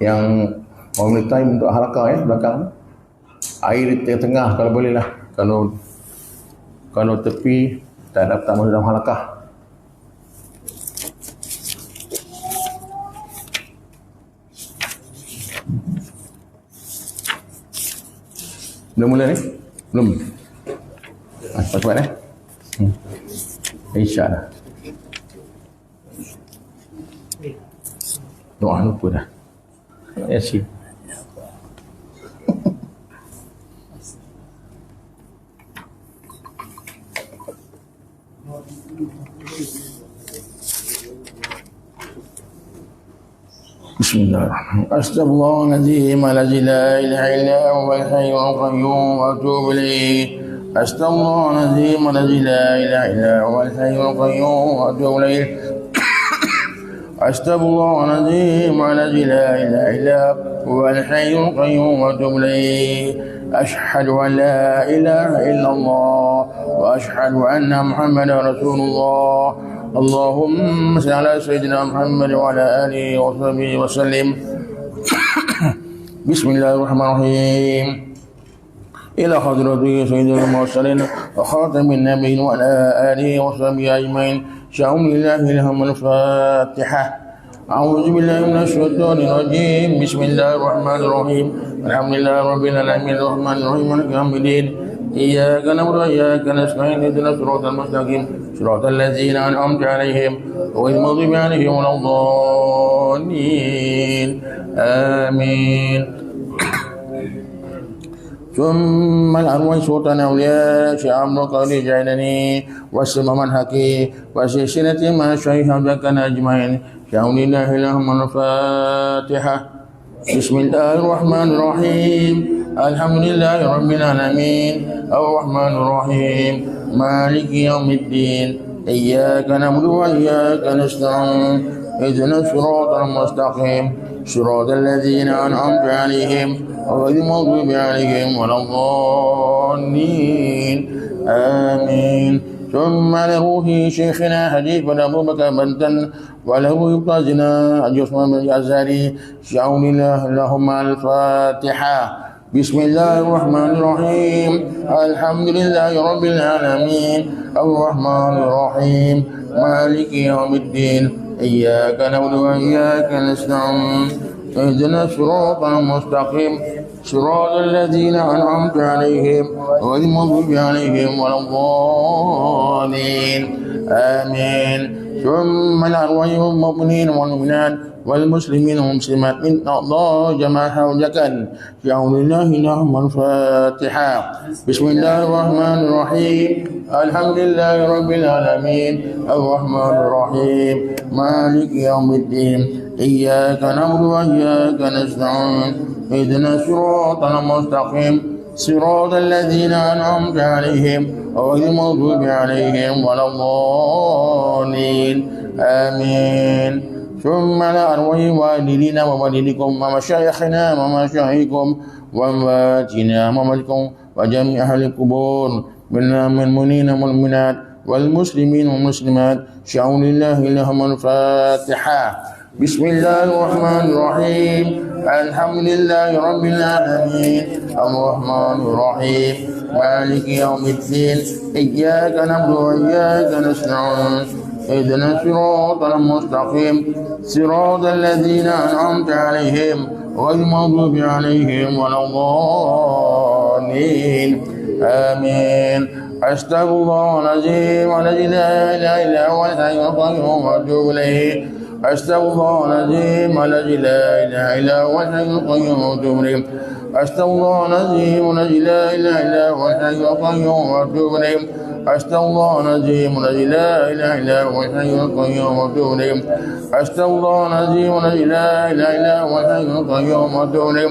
yang wanita yang untuk halakah ya belakang. Air di tengah kalau boleh lah. Kalau tepi tak dapat masuk dalam halakah. Belum mula ni? Belum. Cepat eh. InsyaAllah. Doa lupa dah. Yasin. Bismillahirrahmanirrahim. Astaghfirullahaladzim alladzi la ilaha illa huwal hayyul qayyum wa atubu ilaih. Astaghfirullahaladzim alladzi la ilaha illa huwal hayyul qayyum wa atubu ilaih. Astaghfirullahaladzim alladzi la ilaha illa huwal hayyul qayyum wa atubu ilaih. Ashhadu an la ilaha illallah wa ashhadu anna Muhammadar Rasulullah. Allahumma salli ala sayyidina Muhammad wa ala alihi wa sahbihi wa sallim. Bismillahirrahmanirrahim. Ila hadrati sayyidil mursalin wa khatamin nabiyyin wa ala alihi wa sahbihi ajmain. Sya'unillahi lahumul Fatihah. A'udzu billahi minasy syaithanir rajim. Bismillahirrahmanirrahim. Alhamdulillahi rabbil alamin arrahmanir rahim maliki yaumiddin. Iyyaka na'budu wa iyyaka nasta'in ihdinas siratal mustaqim siratal ladzina an'amta 'alaihim ghairil maghdubi 'alaihim waladdallin. Amin. ثم الأرواح سلطان أولياء شيخ عبد القادر الجيلاني والسمام الحكي وسلسلة ما شيخ ذكر أجمعين شاء لله لهم الفاتحة. بسم الله الرحمن الرحيم. الحمد لله رب العالمين الرحمن الرحيم مالك يوم الدين إياك نعبد وإياك نستعين اهدنا الصراط المستقيم صراط الذين أنعمت عليهم غير المغضوب عليهم ولا الضالين. آمين. ثم لروح شيخنا حديث بن أبو بكر بنتن وله يقازنا عثمان بن الأزهري شاء الله اللهم الفاتحة. بسم الله الرحمن الرحيم. الحمد لله رب العالمين الرحمن الرحيم مالك يوم الدين إياك نعبد وإياك نستعين اهدنا الصراط المستقيم صراط الذين أنعمت عليهم غير المغضوب عليهم ولا الضالين. آمين. ثم الأرواح المؤمنين والمؤمنات والمسلمين والمسلمات من أعضاء جماعة وجكن شاء لله لهم الفاتحة. بسم الله الرحمن الرحيم. الحمد لله رب العالمين الرحمن الرحيم مالك يوم الدين إياك نعبد وإياك نستعين اهدنا الصراط المستقيم صراط الذين أنعمت عليهم غير المغضوب عليهم ولا الضالين. آمين. ثم على أرواح والدينا ووالدكم ومشايخنا ومشايخكم وأمواتنا وأمواتكم وجميع أهل القبور من المؤمنين والمؤمنات والمسلمين والمسلمات شاء لله لهم الفاتحة. بسم الله الرحمن الرحيم. الحمد لله رب العالمين الرحمن الرحيم مالك يوم الدين إياك نعبد وإياك نستعين اهدنا الصراط المستقيم صراط الذين أنعمت عليهم غير المغضوب عليهم ولا الضالين. آمين. أستغفر الله العظيم الذي لا إله إلا هو الحي القيوم وأتوب إليه. أستغفر الله العظيم الذي لا إله إلا هو الحي القيوم وأتوب إليه. أستغفر الله العظيم الذي لا إله إلا هو الحي القيوم وأتوب إليه. أستغفر الله العظيم الذي لا إله إلا هو الحي القيوم وأتوب إليه. أستغفر الله العظيم الذي لا إله إلا هو الحي القيوم وأتوب إليه.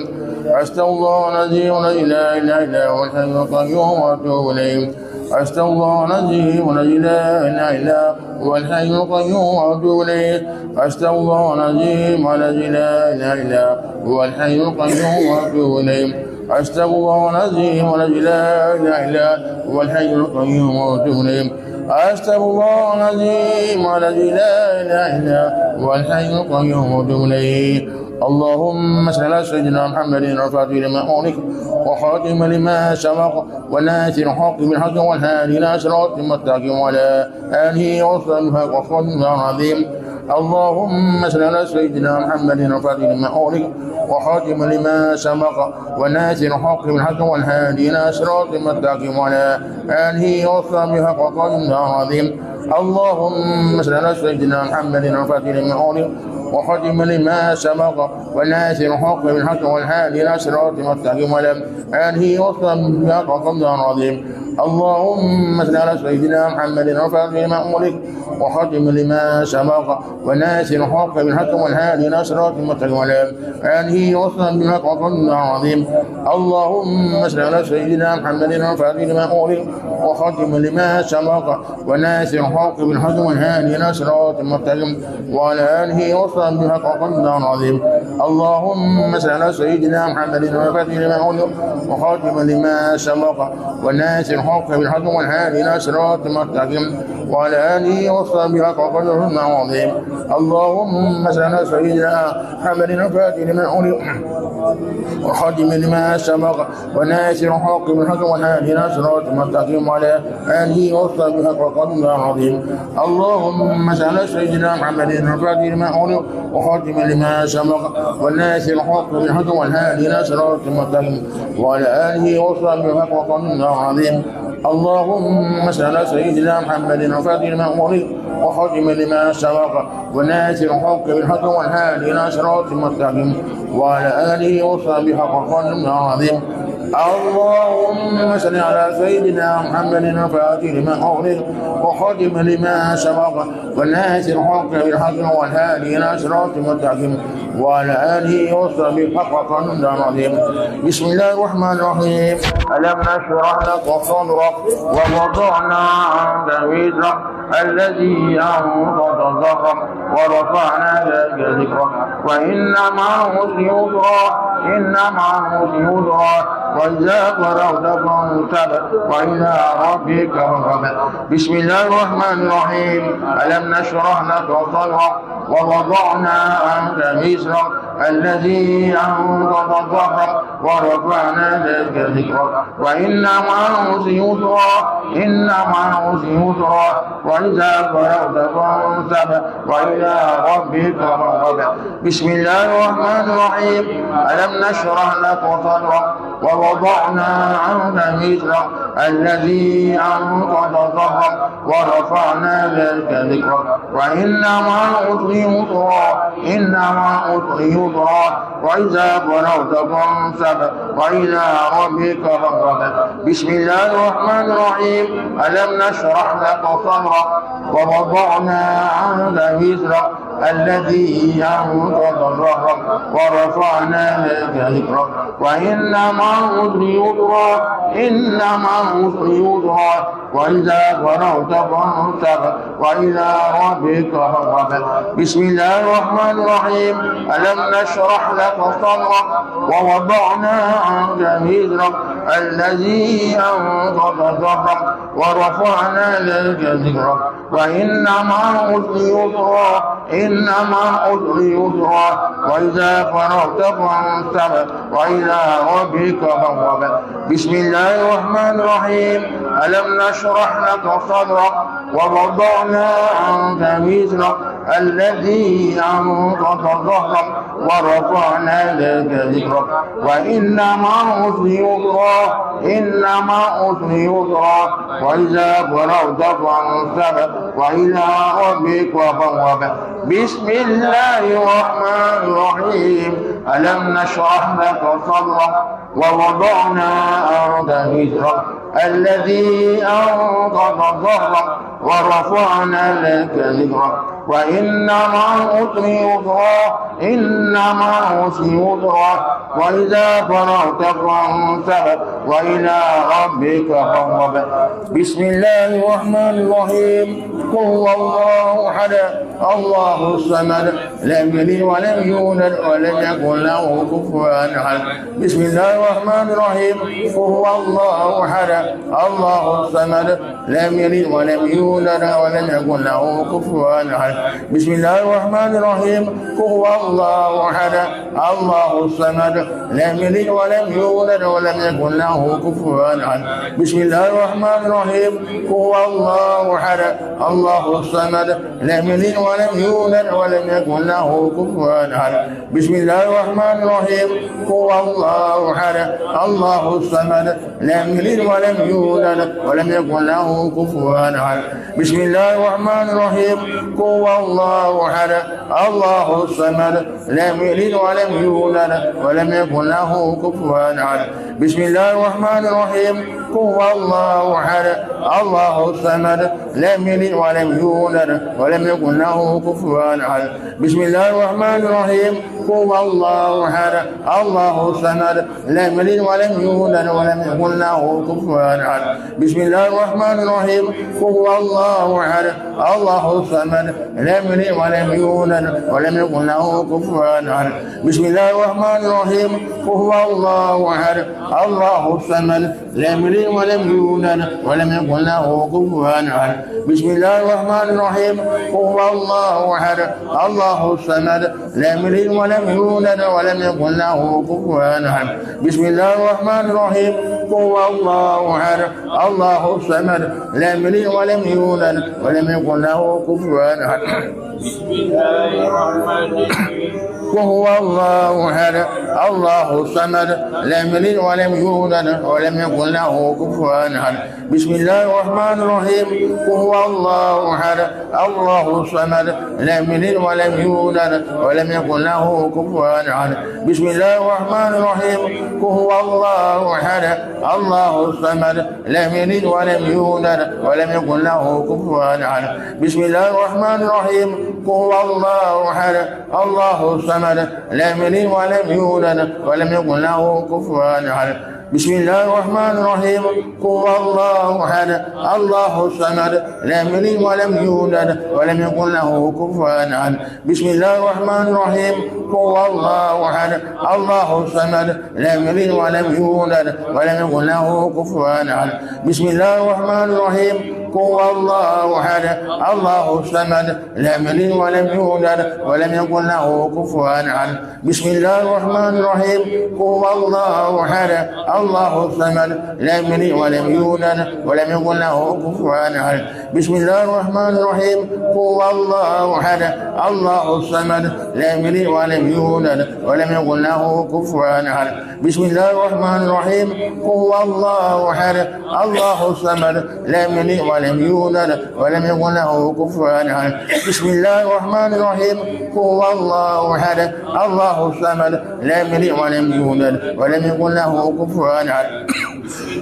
أستغفر الله العظيم الذي لا إله إلا هو الحي القيوم وأتوب إليه. أستغفر الله العظيم الذي لا إله إلا هو الحي القيوم وأتوب إليه. أستغفر الله العظيم الذي لا إله إلا هو الحي القيوم وأتوب إليه. أستغفر الله العظيم الذي لا إله إلا هو الحي القيوم وأتوب إليه. أستغفر الله العظيم الذي لا إله إلا هو الحي القيوم وأتوب إليه. اللهم صل على سيدنا محمد الفاتح لما أغلق وخاتم لما سبق وناصر الحق بالحق والهادي إلى صراط المستقيم وعلى آله وصحبه وسلم العظيم. اللهم صل على سيدنا محمد الفاتح لما أغلق وخاتم لما سبق وناصر الحق بالحق والهادي إلى صراط المستقيم وعلى آله وصحبه وسلم العظيم. اللهم صل على سيدنا محمد الفاتح لما أغلق وختم لما سبق وناصر الحق بالحق والهادي إلى صراط المستقيم وعلى آله وصحبه وسلم العظيم. اللهم صل على سيدنا محمد الفاتح لما أغلق وختم لما سبق وناصر الحق بالحق والهادي إلى صراط المستقيم وعلى آله وصحبه وسلم العظيم. اللهم صل على سيدنا محمد الفاتح لما أغلق وختم لما سبق وناصر الحق بالحق والهادي إلى صراط المستقيم وعلى آله وصحبه وسلم العظيم. اللهم صل على سيدنا محمد الفاتح لما أغلق وخاتم لما سبق وناصر الحق بالحق والهادي إلى صراط المستقيم وعلى آله وصحبه وسلم العظيم. اللهم صل على سيدنا محمد الفاتح لما أغلق وخاتم لما سبق وناصر الحق بالحق والهادي إلى صراط المستقيم وعلى آله وصحبه وسلم العظيم. اللهم صل على سيدنا محمد الفاتح لما أغلق وخاتم لما سبق والناصر الحق بالحق والهادي إلى صراط المستقيم وعلى آله وصحبه وسلم العظيم. اللهم صل على سيدنا محمد الفاتح لما أغلق وختم لما سبق والناصر الحق بالحق والهادي إلى صراط المستقيم وعلى آله وصحبه وسلم العظيم. اللهم صل على سيدنا محمد الفاتح لما أغلق وختم لما سبق والناصر الحق بالحق والهادي إلى صراط المستقيم وعلى آله وصحبه وسلم العظيم. بسم الله الرحمن الرحيم. ألم نشرح لك صدرك ووضعنا عنك وزرك الذي أنقض ظهرك ورفعنا لك ذكرك وإن مع العسر يسرا إن مع العسر يسرا وإذا فرغت فانصب وإلى ربك فارغب. بسم الله الرحمن الرحيم. ألم نشرح لك صدرك ووضعنا عنك وزرك الذي أنقض ظهرك ورفعنا لك ذكرك وإن مع العسر يسرا إن مع العسر يسرا وإذا فرغت فانصب وإلى ربك فارغب. بسم الله الرحمن الرحيم. ألم نشرح لك صدرك ووضعنا عنك وزرك الذي أنقض ظهرك ورفعنا لك ذكرك وإن مع العسر يسرا إن مع العسر يسرا وإذا فرغت فانصب وإلى ربك فارغب. بسم الله الرحمن الرحيم. ألم نشرح لك صدرك ووضعنا عنك وزرك الذي أنقض ظهرك ورفعنا لك ذكرك وإن مع العسر يسرا إن مع العسر يسرا وإذا فرغت فانصب وإلى ربك فارغب. بسم الله الرحمن الرحيم. ألم نشرح لك صدرك ووضعنا عنك وزرك الذي أنقض ظهرك ورفعنا لك ذكرك وإن مع العسر يسرا إن مع العسر يسرا وإذا فرغت فانصب وإلى ربك فارغب. بسم الله الرحمن الرحيم. ألم نشرح لك صدرك ووضعنا عنك وزرك الذي أنقض ظهرك ورفعنا لك ذكرك وإن مع العسر يسرا إن مع العسر يسرا وإذا فرغت فانصب وإلى ربك فارغب. بسم الله الرحمن الرحيم. ألم نشرح لك صدرك ووضعنا عنك وزرك الذي أنقض ظهرك ورفعنا لك ذكرك وإن مع العسر يسرا إن مع العسر يسرا وإذا فرغت فانصب وإلى ربك فارغب. بسم الله الرحمن الرحيم. قل هو الله أحد الله الصمد لم يلد ولم يولد ولم يكن له كفوا أحد. بسم الله الرحمن الرحيم. قل هو الله أحد الله الصمد لم يلد ولم يولد ولم يكن له كفوا أحد بسم الله الرحمن الرحيم قل هو الله أحد الله الصمد لم يلد ولم يولد ولم يكن له كفوا أحد بسم الله الرحمن الرحيم قل هو الله أحد الله الصمد لم يلد ولم يولد ولم يكن له كفوا أحد بسم الله الرحمن الرحيم قل هو الله أحد الله الصمد لم يلد ولم يولد ولم يكن له كفوا أحد بسم الله الرحمن الرحيم قل هو الله أحد الله الصمد لم يلد ولم يولد ولم يكن له كفوا أحد بسم الله الرحمن الرحيم قل هو الله أحد الله الصمد لم يلد ولم يولد ولم يكن له كفوا أحد بسم الله الرحمن الرحيم قل هو الله أحد الله الصمد لم يلد ولم يولد ولم يكن له كفوا أحد بسم الله الرحمن الرحيم قل هو الله أحد الله الصمد لم يلد ولم يولد ولم يكن له كفوا أحد بسم الله الرحمن الرحيم قل هو الله أحد الله الصمد لم يلد ولم يولد ولم يكن له كفوا أحد بسم الله الرحمن الرحيم قل هو الله أحد الله الصمد لم يلد ولم يولد ولم يكن له كفوا أحد بسم الله الرحمن الرحيم قل هو الله أحد الله الصمد لم يلد ولم يولد ولم يكن له كفوا أحد بسم الله الرحمن الرحيم وهو الله أحد الله الصمد لم يلد ولم يولد ولم يكن له كفوا أحد بسم الله الرحمن الرحيم وهو الله أحد الله الصمد لم يلد ولم يولد ولم يكن له كفوا أحد بسم الله الرحمن الرحيم وهو الله أحد الله الصمد لم يلد ولم يولد ولم يكن له كفوا أحد بسم الله الرحمن الرحيم وهو الله أحد الله الصمد لم يلد ولم يولد ولم يكن له كفوا أحد بسم الله الرحمن الرحيم قل هو الله أحد الله الصمد لم يلد ولم يولد ولم يكن له كفوا أحد بسم الله الرحمن الرحيم قل هو الله أحد الله الصمد لم يلد ولم يولد ولم يكن له كفوا أحد بسم الله الرحمن الرحيم قل هو الله أحد الله الصمد لم يلد ولم يولد ولم يكن له كفوا أحد بسم الله الرحمن الرحيم قل هو الله أحد الله الصمد لم يلد ولم يولد ولم يكن له كفوا أحد بسم الله الرحمن الرحيم قل هو الله أحد الله الصمد لم يلد ولم يولد ولم يكن له كفوا أحد بسم الله الرحمن الرحيم قل هو الله أحد الله الصمد لم يلد ولم يولد ولم يكن له كفوا أحد بسم الله الرحمن الرحيم قل هو الله أحد الله الصمد لم يلد ولم يولد ولم يكن له كفوا أحد بسم الله الرحمن الرحيم لم يلد ولم يولد ولم يكن له كفوا أحد بسم الله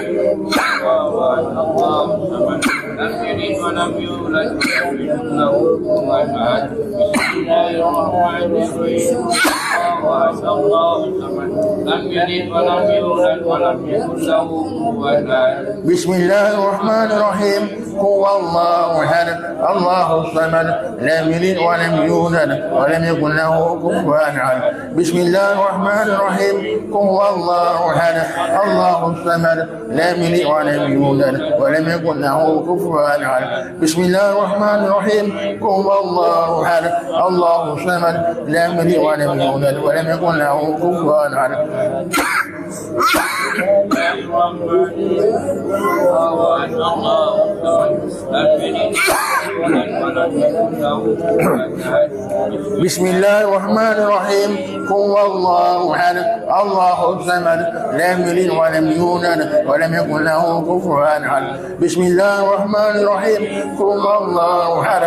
الرحمن الرحيم الله الصمد لم يلد ولم يولد ولم يكن له كفوا أحد بسم الله الرحمن الرحيم قل هو الله أحد الله الصمد لم يلد ولم يولد ولم يكن له كفوا أحد بسم الله الرحمن الرحيم قل هو الله أحد الله الصمد لم يلد ولم يولد ولم يكن له كفوا أحد بسم الله الرحمن الرحيم قل هو الله أحد الله الصمد لم يلد ولم يولد ولم يكن له كفوا أحد بسم الله الرحمن الرحيم قل هو الله أحد الله الصمد لم يلد ولم يولد ولم يكن له كفوا أحد بسم الله الرحمن الرحيم قل هو الله أحد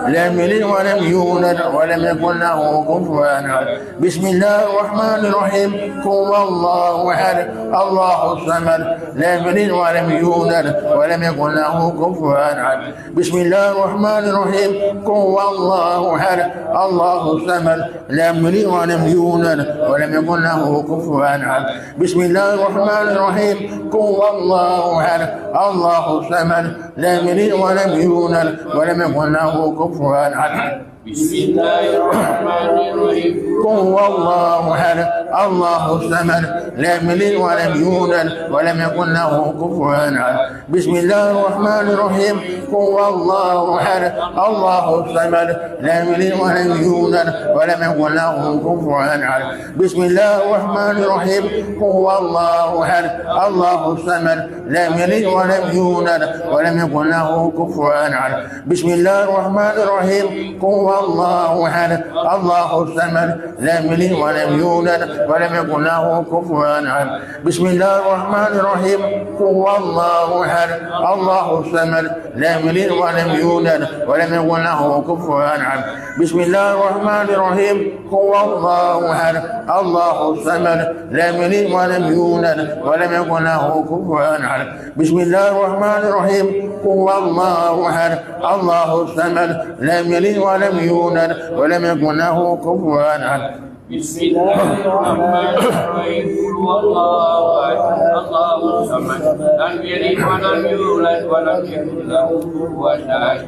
لم يلد ولم يولد ولم يكن له كفوا أحد بسم الله الرحمن الرحيم قل هو الله أحد الله الصمد لم يلد ولم يولد ولم يكن له كفوا أحد بسم الله الرحمن الرحيم قل هو الله أحد الله الصمد لم يلد ولم يولد ولم يكن له كفوا أحد بسم الله الرحمن الرحيم قل هو الله أحد الله الصمد لم يلد ولم يولد ولم يكن له كفوا أحد بسم الله الرحمن الرحيم قل هو الله أحد الله الصمد لم يلد ولم يولد ولم يكن له كفوا أحد بسم الله الرحمن الرحيم قل هو الله أحد الله الصمد لم يلد ولم يولد ولم يكن له كفوا أحد بسم الله الرحمن الرحيم قل هو الله أحد الله الصمد لم يلد ولم يولد ولم يكن له كفوا أحد بسم الله الرحمن الرحيم قل هو الله أحد الله الصمد لم يلد ولم يولد ولم يكن له كفوا أحد بسم الله الرحمن الرحيم قل هو الله أحد الله الصمد لم يلد ولم يولد ولم يكن له كفوا أحد بسم الله الرحمن الرحيم قل هو الله أحد الله الصمد لم يلد ولم يولد ولم يكن له كفوا أحد بسم الله الرحمن الرحيم قل هو الله أحد الله الصمد لم يلد ولم يولد ولم يكن له كفوا أحد بسم الله الرحمن الرحيم قل هو الله احد الله الصمد لم يلد ولم يولد ولم يكن له كفوا احد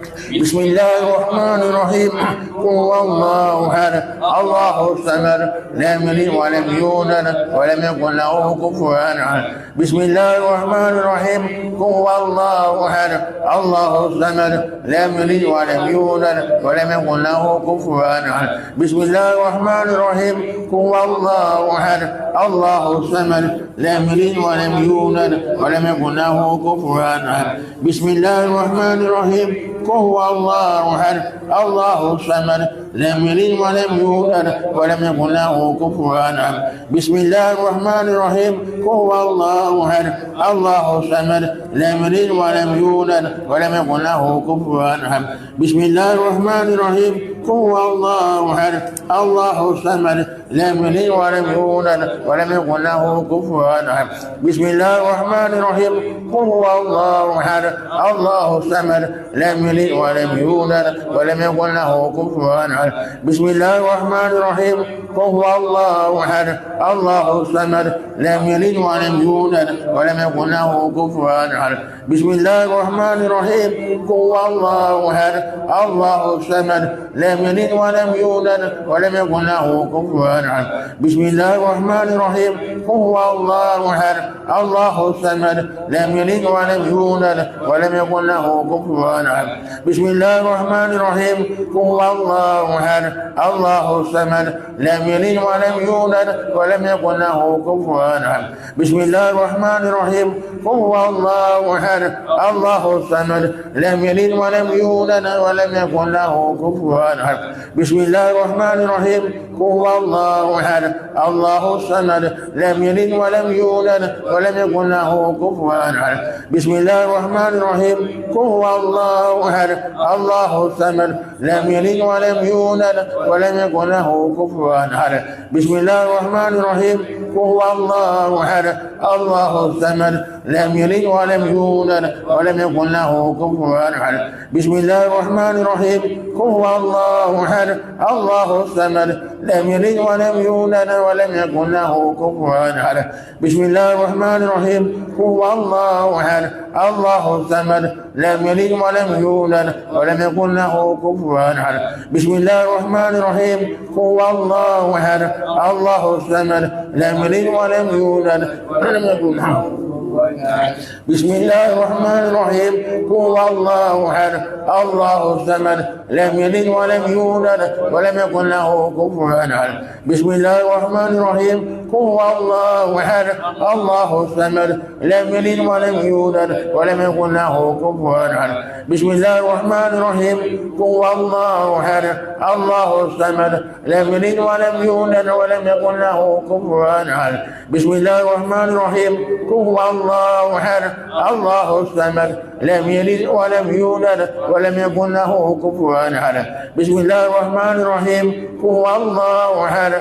بسم الله الرحمن الرحيم قل هو الله احد الله الصمد لم يلد ولم يولد ولم يكن له كفوا احد بسم الله الرحمن الرحيم قل هو الله احد الله الصمد لم يلد ولم يولد ولم يكن له كفوا احد بسم الله الرحمن الرحيم قل هو الله احد الله الصمد لم يلد ولم يولد ولم يكن له كفوا احد بسم الله الرحمن الرحيم قل هو الله احد الله الصمد لم يلد ولم يولد ولم يكن له كفوا احد بسم الله الرحمن الرحيم قل هو الله احد الله الصمد لم يلد ولم يولد ولم يكن له كفوا احد بسم الله الرحمن الرحيم قل هو الله احد الله الصمد لم يلد ولم يولد ولم يكن له كفوا احد بسم الله الرحمن الرحيم قل هو الله احد الله الصمد لم يلد ولم يولد ولم يكن له كفوا احد بسم الله الرحمن الرحيم قل هو الله احد الله الصمد لم يلد ولم يولد ولم يكن له كفوا احد بسم الله الرحمن الرحيم قل هو الله احد الله الصمد لم يلد ولم يولد ولم يكن له كفوا احد بسم الله الرحمن الرحيم قل هو الله احد الله الصمد لم يلد ولم يولد ولم يكن له كفوا احد بسم الله الرحمن الرحيم قل هو الله احد الله الصمد لم يلد ولم يولد ولم يكن له كفوا احد بسم الله الرحمن الرحيم قل هو الله احد الله الصمد لم يلد ولم يولد ولم يكن له كفوا احد بسم الله الرحمن الرحيم قل هو الله احد الله الصمد لم يلد ولم يولد ولم يكن له كفوا احد بسم الله الرحمن الرحيم قل هو الله احد الله الصمد لم يلد ولم يولد ولم يكن له كفوا احد بسم الله الرحمن الرحيم قل هو الله احد الله الصمد لم يلد ولم يولد ولم يكن له كفوا احد بسم الله الرحمن الرحيم قل هو الله احد الله الصمد لم يلد ولم يولد ولم يكن له كفوا احد بسم الله الرحمن الرحيم قل هو الله احد الله الصمد لم يلد ولم يولد ولم يكن له كفوا احد بسم الله الرحمن الرحيم قل هو الله احد الله الصمد لم يلد ولم يولد ولم يكن له بسم الله الرحمن الرحيم قل هو الله احد الله الصمد لم يلد ولم يولد ولم يكن له كفوا احد بسم الله الرحمن الرحيم قل هو الله احد الله الصمد لم يلد ولم يولد ولم يكن له كفوا احد بسم الله الرحمن الرحيم قل هو الله احد الله الصمد لم يلد ولم يولد ولم يكن له كفوا احد بسم الله الرحمن الرحيم قل هو الله احد الله الصمد لم يلد ولم يولد ولم يكن له كفوا احد بسم الله الرحمن الرحيم قل هو الله احد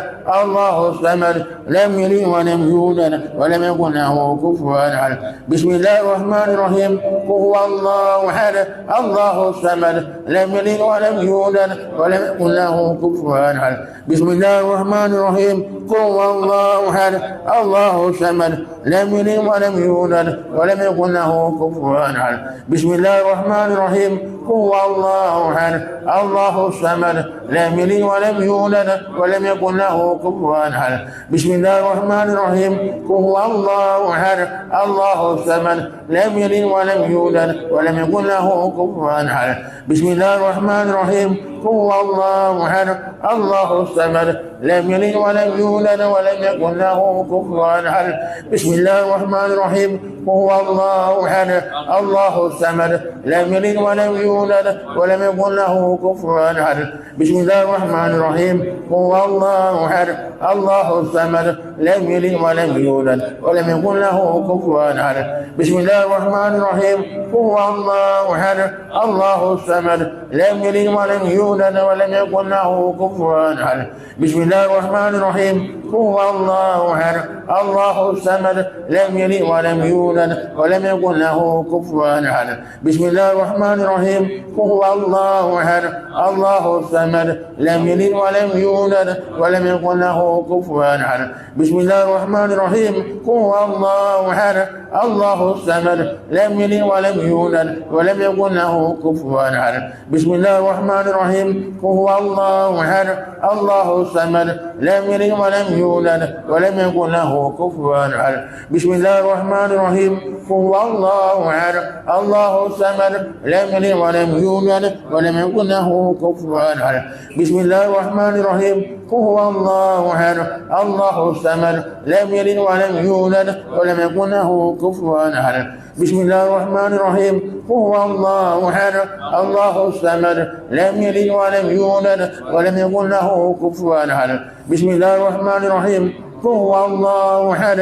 الله الصمد لم يلد ولم يولد ولم يكن له كفوا احد بسم الله الرحمن الرحيم قل هو الله احد الله الصمد لم يلد ولم يولد ولم يكن له كفوا احد بسم الله الرحمن الرحيم قل هو الله احد الله الصمد لم يلد ولم يولد ولم يكن له كفوا أحد. بسم الله الرحمن الرحيم. هو الله أحد الله الصمد لم يلد ولم يولد ولم يكن له كفوا أحد. بسم الله الرحمن الرحيم. هو الله أحد الله الصمد لم يلد ولم يولد ولم يكن له كفوا أحد. بسم الله الرحمن الرحيم. هو الله أحد الله الصمد لم يلد ولم يولد ولم يكن له كفوا أحد. بسم الله الرحمن الرحيم. هو الله أحد الله الصمد لم يلد ولم يولد ولم يكن له كفوا أحد. بسم الله الرحمن الرحيم. هو الله أحد الله الصمد لم يلد ولم يولد ولم يكن له كفوا أحد. بسم الله الرحمن الرحيم. هو الله أحد الله الصمد لم يلد ولم يولد ولم يكن له كفوا أحد. بسم الله الرحمن الرحيم. هو الله أحد الله الصمد لم يلد ولم يولد ولم يكن له كفوا أحد. بسم الله الرحمن الرحيم. هو الله أحد الله الصمد لم يلد ولم يولد ولم يكن له كفوا أحد. بسم الله الرحمن الرحيم. هو الله أحد الله الصمد لم يلد ولم يولد ولم يكن له كفوا أحد. بسم الله الرحمن الرحيم. هو الله أحد الله الصمد لم يلد ولم يولد ولم يكن له كفوا أحد. بسم الله الرحمن الرحيم. هو الله أحد الله الصمد لم يلد ولم يولد ولم يكن له كفوا أحد. بسم الله الرحمن الرحيم. هو الله أحد الله الصمد لم يلد ولم يولد ولم يكن له كفوا أحد. بسم الله الرحمن الرحيم. هو الله أحد الله الصمد لم يلد ولم يولد ولم يكن له كفوا أحد. بسم الله الرحمن الرحيم. هو الله أحد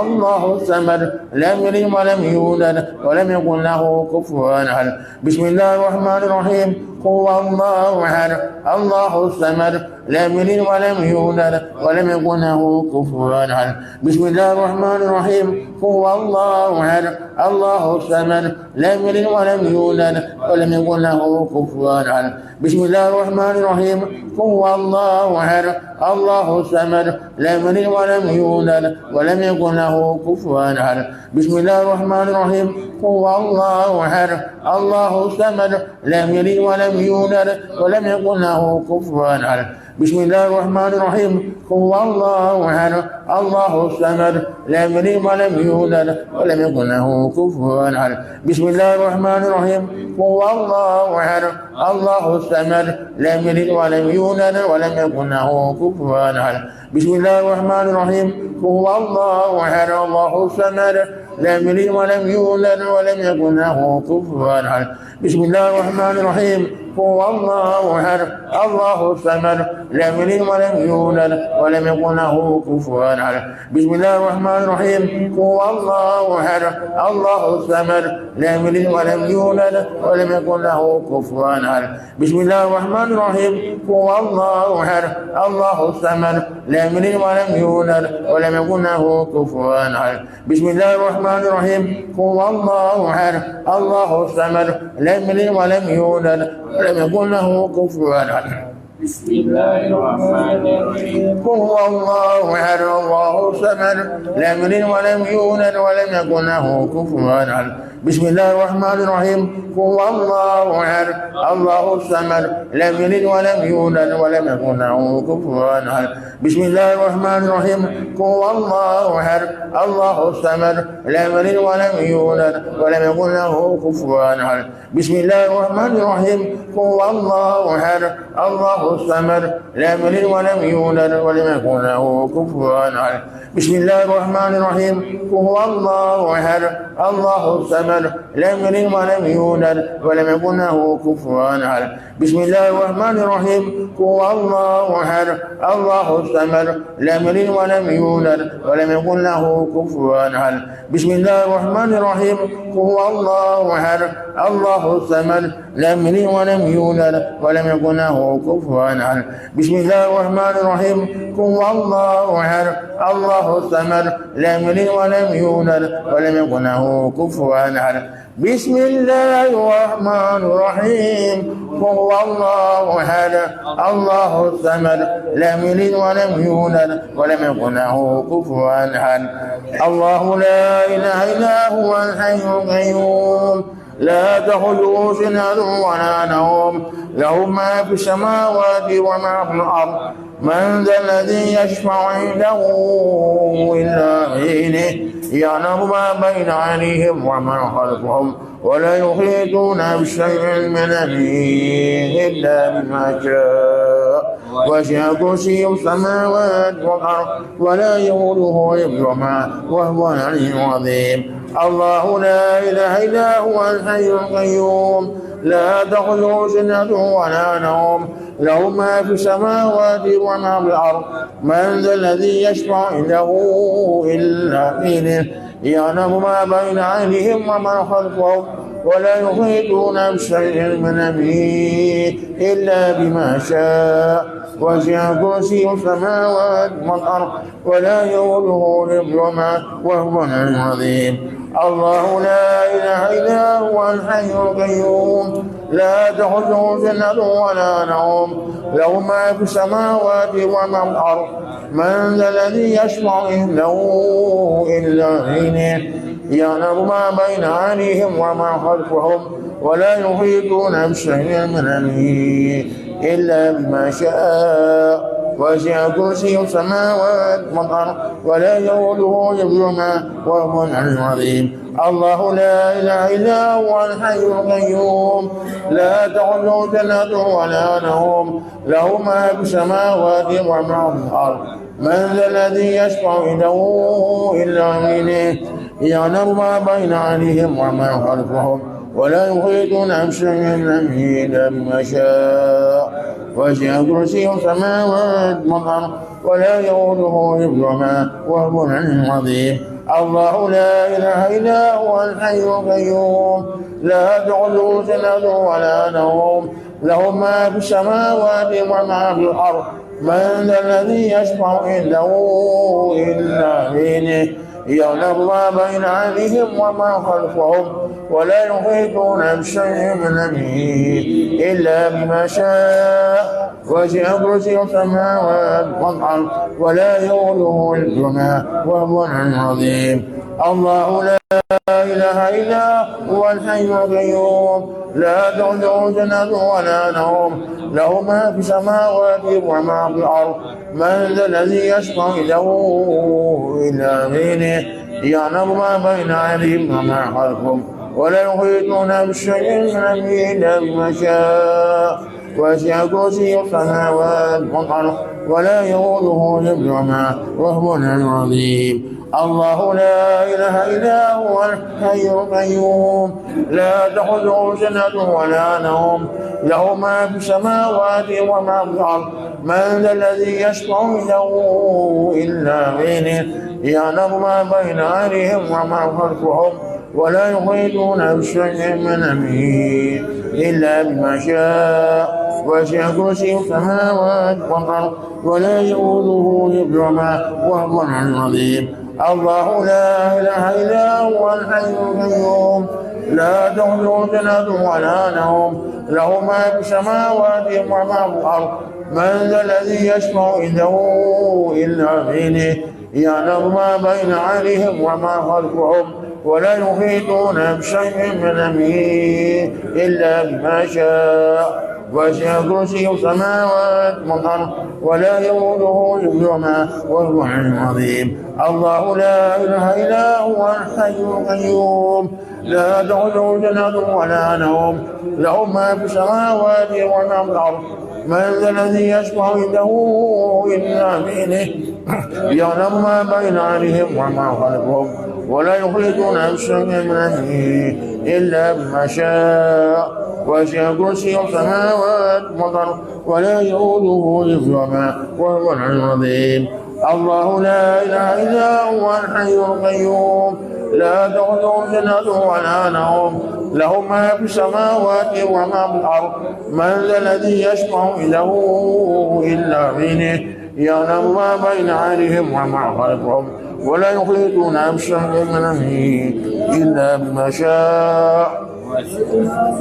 الله الصمد لم يلد ولم يولد ولم يكن له كفوا أحد. بسم الله الرحمن الرحيم. هو الله أحد الله الصمد لم يلد ولم يولد ولم يكن له كفوا أحد. بسم الله الرحمن الرحيم. هو الله أحد الله الصمد لم يلد ولم يولد ولم يكن له كفوا أحد. بسم الله الرحمن الرحيم. هو الله أحد الله الصمد لم يلد ولم يولد ولم يكن له كفوا أحد. بسم الله الرحمن الرحيم. هو الله أحد الله الصمد لم يلد ولم يولد ولم يكن له كفوا أحد. بسم الله الرحمن الرحيم. هو الله أحد الله الصمد لم يلد ولم يولد ولم يكن له كفوا أحد. بسم الله الرحمن الرحيم. هو الله أحد الله الصمد لم يلد ولم يولد ولم يكن له كفوا أحد. بسم الله الرحمن الرحيم. هو الله أحد الله الصمد لم يلد ولم يولد ولم يكن له كفوا أحد. بسم الله الرحمن الرحيم. هو الله أحد الله الصمد لم يلد ولم يولد ولم يكن له كفوا أحد. بسم الله الرحمن الرحيم. هو الله أحد الله الصمد لم يلد ولم يولد ولم يكن له كفوا أحد. بسم الله الرحمن الرحيم. هو الله أحد الله الصمد لم يلد ولم يولد ولم يكن له كفوا أحد. بسم الله الرحمن الرحيم. هو الله أحد الله الصمد لم يلد ولم يولد ولم يكن له كفوا أحد. بسم الله الرحمن الرحيم. هو الله أحد الله الصمد لم يلد ولم يولد ولم يكن له كفوا أحد. بسم الله الرحمن الرحيم. هو الله أحد الله الصمد لم يلد ولم يولد ولم يكن له كفوا أحد. بسم الله الرحمن الرحيم. هو الله أحد الله الصمد لم يلد ولم يولد ولم يكن له كفوا أحد. بسم الله الرحمن الرحيم. هو الله أحد الله الصمد لم يلد ولم يولد ولم يكن له كفوا أحد. بسم الله الرحمن الرحيم. هو الله أحد الله الصمد لم يلد ولم يولد ولم يكن له كفوا أحد. بسم الله الرحمن الرحيم. هو الله أحد الله الصمد لم يلد ولم يولد ولم يكن له كفوا أحد. بسم الله الرحمن الرحيم. هو الله أحد الله الصمد لم يلد ولم يولد ولم يكن له كفوا كفوا أحد بسم الله الرحمن الرحيم قل هو الله أحد الله الصمد لم يلد ولم يولد ولم يكن له كفوا أحد بسم الله الرحمن الرحيم قل هو الله أحد الله الصمد لم يلد ولم يولد ولم يكن له كفوا أحد الله لا إله إلا هو الحي القيوم لا تأخذه سنة ولا نوم له ما في السماوات وما في الأرض من ذا الذي يشفع عنده إلا بإذنه يعلم ما بين أيديهم وما خلفهم ولا يحيطون بشيء من علمه إلا بما شاء وسع كرسيه السماوات والأرض ولا يؤوده حفظهما وهو العلي العظيم الله لا إله إلا هو الحي القيوم لا تأخذه سنة ولا نوم له ما في السماوات وما في الأرض من ذا الذي يشفع عنده إلا بإذنه يعلم ما بين أيديهم وما خلفهم ولا يحيطون بشيء من علمه إلا بما شاء وسع كرسيه السماوات والأرض ولا يؤوده حفظهما وهو العلي العظيم الله لا إله إلا هو الحي القيوم لا تأخذه سنة ولا نوم له ما في السماوات وما في الأرض من ذا الذي يشفع عنده إلا بإذنه يعلم ما بين أيديهم وما خلفهم ولا يحيطون بشيء من علمه إلا بما شاء وسع كرسيه السماوات والأرض ولا يؤوده حفظهما وهو العلي العظيم الله لا إله إلا هو الحي القيوم لا تأخذه سنة ولا نوم له ما في السماوات وما في الأرض من ذا الذي يشفع عنده إلا بإذنه يعلم ما بين أيديهم وما خلفهم ولا يحيطون بشيء من علمه إلا بما شاء وسع كرسيه السماوات والأرض ولا يؤوده حفظهما وهو العلي العظيم الله لا إله إلا هو الحي القيوم لا تأخذه سنة ولا نوم له ما في السماوات وما في الأرض من ذا الذي يشفع عنده إلا بإذنه يعلم ما بين أيديهم وما خلفهم ولا يحيطون بشيء من علمه إلا بما شاء وسع كرسيه السماوات والأرض ولا يؤوده حفظهما وهو العلي العظيم الله لا إله إلا هو الحي القيوم لا تأخذه سنة ولا نوم له ما في السماوات وما في الأرض من ذا الذي يشفع عنده إلا بإذنه يعلم ما بين أيديهم وما خلفهم ولا يحيطون بشيء من علمه إلا بما شاء وسع كرسيه السماوات والأرض ولا يؤوده حفظهما وهو العلي العظيم الله لا إله إلا هو الحي القيوم لا تأخذه سنة ولا نوم له ما في السماوات وما في الأرض من ذا الذي يشفع عنده إلا بإذنه يعلم ما بين أيديهم وما خلفهم ولا يحيطون بشيء من علمه إلا بما شاء وسع كرسيه السماوات والأرض ولا يؤوده حفظهما وهو العلي العظيم الله لا إله إلا هو الحي القيوم لا تأخذه سنة ولا نوم له ما في السماوات وما في الأرض من ذا الذي يشفع عنده إلا بإذنه يعلم ما بين أيديهم وما خلفهم ولا يحيطون بشيء من علمه إلا بما شاء وسع كرسيه السماوات والأرض ولا يؤوده حفظهما وهو العلي العظيم الله لا إله إلا هو الحي القيوم لا تأخذه سنة ولا نوم له ما في السماوات وما في الأرض من ذا الذي يشفع عنده إلا بإذنه يعلم ما بين أيديهم وما خلفهم ولا يحيطون بشيء من علمه إلا بما شاء وسع كرسيه السماوات والأرض ولا يؤوده حفظهما وهو العلي العظيم الله لا إله إلا هو الحي القيوم لا تأخذهم سنة ولا نوم له ما في السماوات وما في الأرض من ذا الذي يشفع عنده إلا بإذنه يعلم ما بين أيديهم وما خلفهم ولا يحيطون بشيء من علمه إلا بما شاء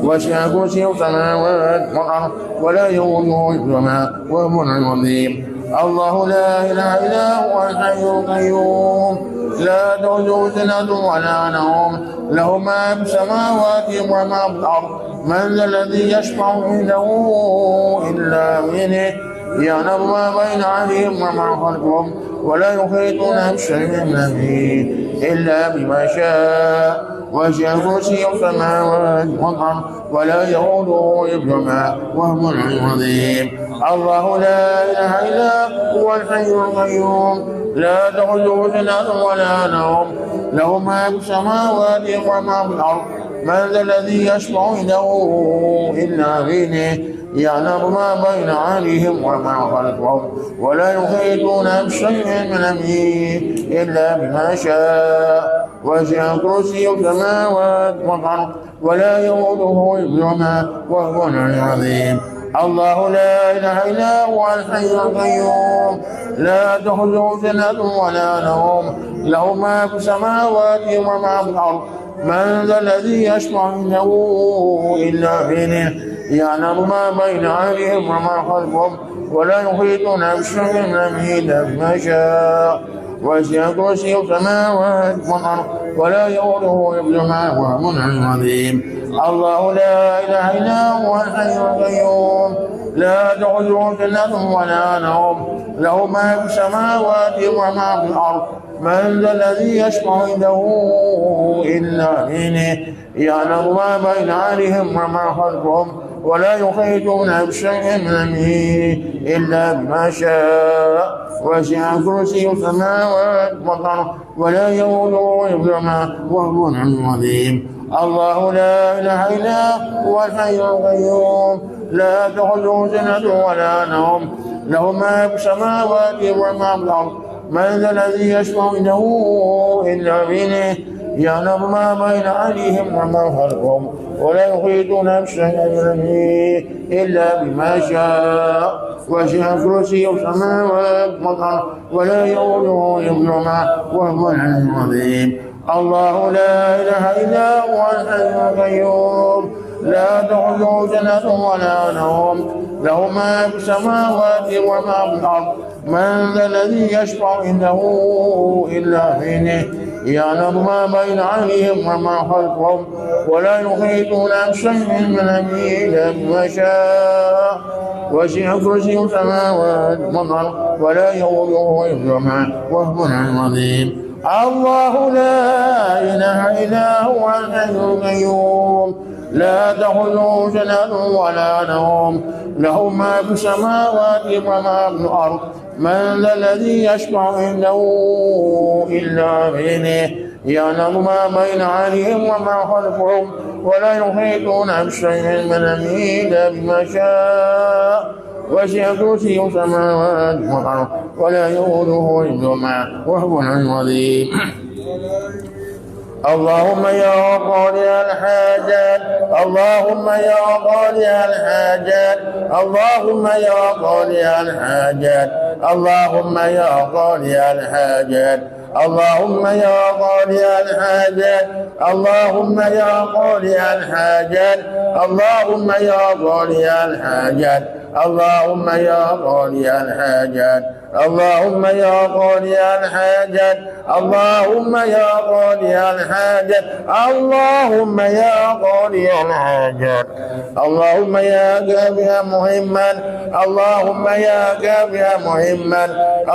وسع كرسيه السماوات والأرض ولا يؤوده حفظهما وهو العلي العظيم الله لا إله إلا هو الحي القيوم لا تأخذه سنة ولا نوم له ما في السماوات وما في الأرض من ذا الذي يشفع عنده إلا بإذنه يعلم ما بين أيديهم وما خلفهم ولا يحيطون بشيء من علمه إلا بما شاء وسع كرسيه السماوات والأرض ولا يؤوده حفظهما وهو العلي العظيم الله لا إله إلا هو الحي القيوم لا تأخذه سنة ولا نوم له ما في السماوات وما في الأرض من ذا الذي يشفع عنده إلا بإذنه يعلم ما بين أيديهم وما خلفهم ولا يحيطون بشيء من علمه إلا بما شاء وسع كرسيه السماوات والأرض ولا يؤوده حفظهما وهو العلي العظيم الله لا إله إلا هو الحي القيوم لا تأخذه سنة ولا نوم له ما في السماوات وما في الأرض من ذا الذي يشفع عنده إلا بإذنه يعلم ما بين أيديهم وما خلفهم ولا يحيطون بشيء من علمه إلا بما شاء وسع كرسيه السماوات والأرض ولا يؤوده حفظهما وهو العلي العظيم الله لا إله إلا هو الحي القيوم لا تأخذه سنة ولا نوم له ما في السماوات وما في الأرض من ذا الذي يشفع عنده إلا بإذنه يعلم ما بين أيديهم وما خلفهم ولا يحيطون بشيء من علمه إلا بما شاء وسع كرسيه السماوات والأرض ولا يؤوده حفظهما وهو العلي العظيم الله لا إله إلا هو الحي القيوم لا تأخذه سنة ولا نوم له ما في السماوات وما في الأرض من ذا الذي يشفع عنده إلا بإذنه يعلم ما بين أيديهم وما خلفهم ولا يحيطون بشيء من علمه إلا بما شاء وسع كرسيه السماوات والأرض ولا يؤوده حفظهما وهو العلي العظيم الله لا إله إلا هو الحي القيوم لا تأخذه سنة ولا نوم له ما في السماوات وما في الأرض من ذا الذي يشفع عنده إلا بإذنه يعلم ما بين أيديهم وما خلفهم ولا يحيطون بشيء من علمه إلا بما شاء وسع كرسيه السماوات والأرض ولا يؤوده حفظهما وهو العلي العظيم الله لا إله إلا هو الحي القيوم لا تأخذه سنة ولا نوم له ما في السماوات وما في الأرض من ذا الذي يشفع عنده إلا بإذنه يعلم ما بين أيديهم وما خلفهم ولا يحيطون بشيء من علمه إلا بما شاء وسع كرسيه السماوات والأرض ولا يؤوده حفظهما وهو العلي العظيم اللهم يا قاضي الحاجات اللهم يا قاضي الحاجات اللهم يا قاضي الحاجات اللهم يا قاضي الحاجات اللهم يا قاضي الحاجات اللهم يا قاضي الحاجات اللهم يا قاضي الحاجات اللهم يا قاضي الحاجات اللهم يا قاضي الحاجات اللهم يا قاضي الحاجات اللهم يا قاضي الحاجات اللهم يا كافيا مهما اللهم يا كافيا مهما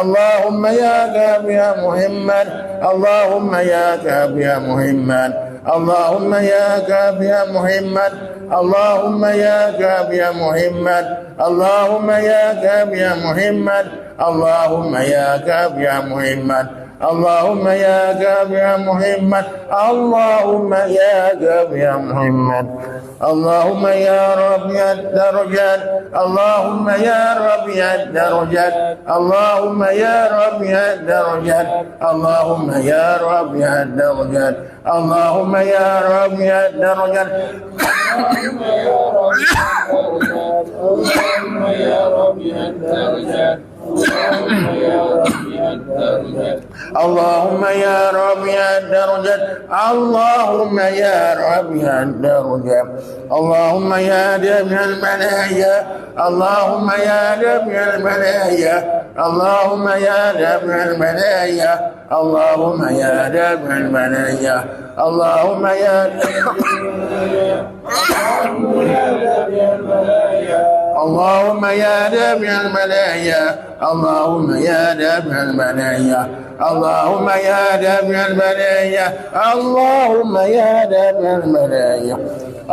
اللهم يا كافيا مهما اللهم يا كافيا مهما اللهم يا كافيا مهما اللهم يا كافيا مهما اللهم يا كافيا مهما اللهم يا كافيا مهما اللهم يا كافي محمد اللهم يا كافي محمد اللهم يا ربي الدرجات اللهم يا ربي الدرجات اللهم يا ربي الدرجات اللهم يا ربي الدرجات اللهم يا ربي الدرجات اللهم يا ربي الدرجات اللهم يا ربي الدرجات اللهم يا ربي الدرجات اللهم يا جميع المنايا اللهم يا جميع المنايا اللهم يا جميع المنايا اللهم يا جميع المنايا اللهم يا اللهم يا جميع المنايا اللهم يا جميع المنايا اللهم يا جميع المنايا اللهم يا جميع المنايا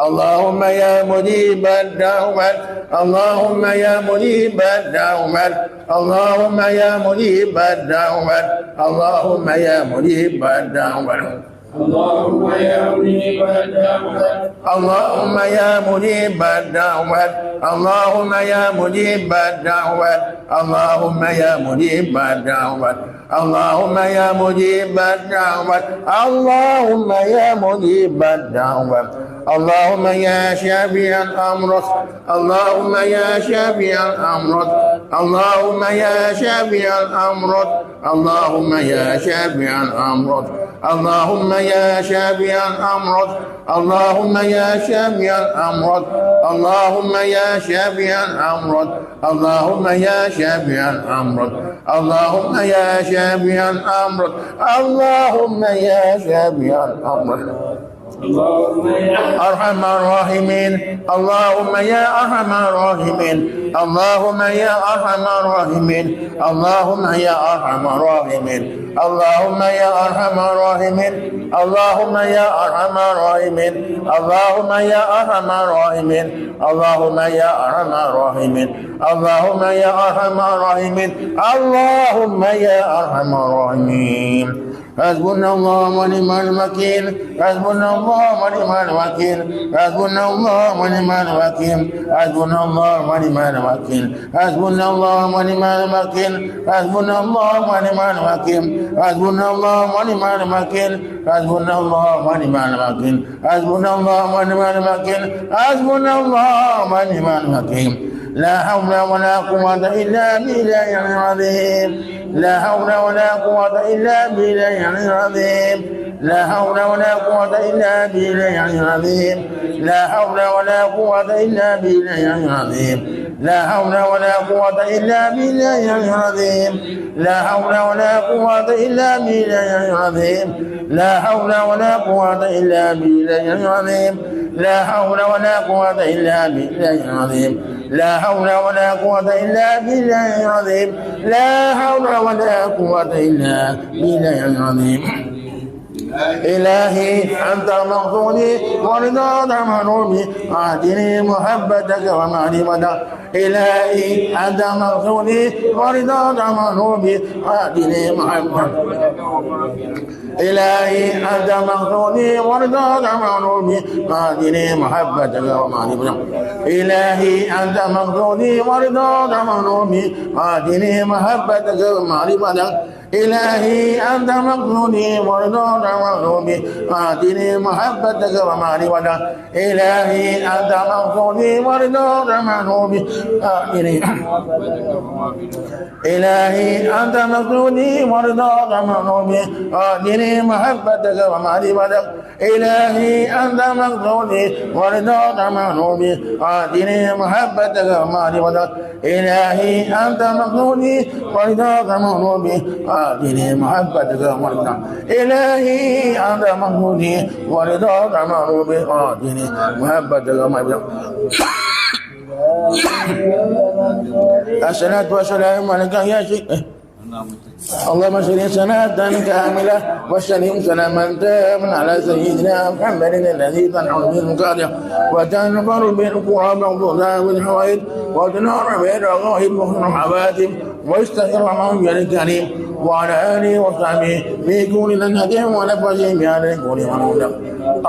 اللهم يا مجيب الدعوات اللهم يا مجيب الدعوات اللهم يا مجيب الدعوات اللهم يا مجيب الدعوات اللهم يا مجيب الدعوات اللهم يا مجيب الدعوات اللهم يا مجيب الدعوات اللهم يا مجيب الدعوات اللهم يا مجيب الدعوات اللهم يا مجيب الدعوات اللهم يا شافي الأمراض اللهم يا شافي الأمراض اللهم يا شافي الأمراض اللهم يا شافي الأمراض اللهم يا شافي الأمراض اللهم يا شافي الأمراض اللهم يا شافي الأمراض اللهم يا شافي الأمراض اللهم يا شافي الأمراض اللهم يا شافي الأمراض أرحم الراحمين اللهم يا أرحم الراحمين اللهم يا أرحم الراحمين اللهم يا أرحم الراحمين اللهم يا أرحم الراحمين اللهم يا أرحم الراحمين اللهم يا أرحم الراحمين اللهم يا أرحم الراحمين اللهم يا أرحم الراحمين اللهم يا أرحم الراحمين حسبنا الله ونعم الوكيل حسبنا الله ونعم الوكيل حسبنا الله ونعم الوكيل حسبنا الله ونعم الوكيل حسبنا الله ونعم الوكيل حسبنا الله ونعم الوكيل حسبنا الله ونعم الوكيل حسبنا الله ونعم الوكيل حسبنا الله ونعم الوكيل حسبنا الله ونعم الوكيل لا حول ولا قوة إلا بالله العظيم لا حول ولا قوة إلا بالله العظيم لا حول ولا قوة إلا بالله العظيم لا حول ولا قوة إلا بالله العظيم لا حول ولا قوة إلا بالله العظيم لا حول ولا قوة إلا بالله العظيم لا حول ولا قوة إلا بالله العظيم لا حول ولا قوة إلا بالله العظيم لا حول ولا قوة إلا بالله العظيم لا حول ولا قوة إلا بالله العظيم إلهي أنت مغفوري ورضا منوبي أعطني محبتك ومعرفتك إلهي أنت مغفوري ورضا منوبي أعطني محبتك إلهي أنت مغفوري ورضا منوبي أعطني محبتك ومعرفتك إلهي أنت مغفوري ورضا منوبي أعطني محبتك ومعرفتك إلهي أنت مغفوري ورضاك مغلوبي أعطني محبتك ومعرفتك إلهي أنت مغفوري ورضاك مغلوبي أعطني إلهي أنت مغفوري ورضاك مغلوبي أعطني محبتك ومعرفتك إلهي أنت مغفوري ورضاك مغلوبي أعطني محبتك ومعرفتك إلهي أنت مغفوري ورضاك مغلوبي أعطني محبتك ومرضاك إلهي أنت مغفوري ورضاك مغلوبي أعطني محبتك ومرضاك الصلاة والسلام عليك يا شيخ اللهم صل سنة كاملة وسلم سلاما تاما على سيدنا محمد الذي تنحل به المقادر وتنفر به القرى والضلال والحوائج وتنار به الرغائب وحسن الحواتم ويستغفر معهم يا الكريم وعلى آله وصحبه في كل لنهته ونفسه بهذا كل ونوله.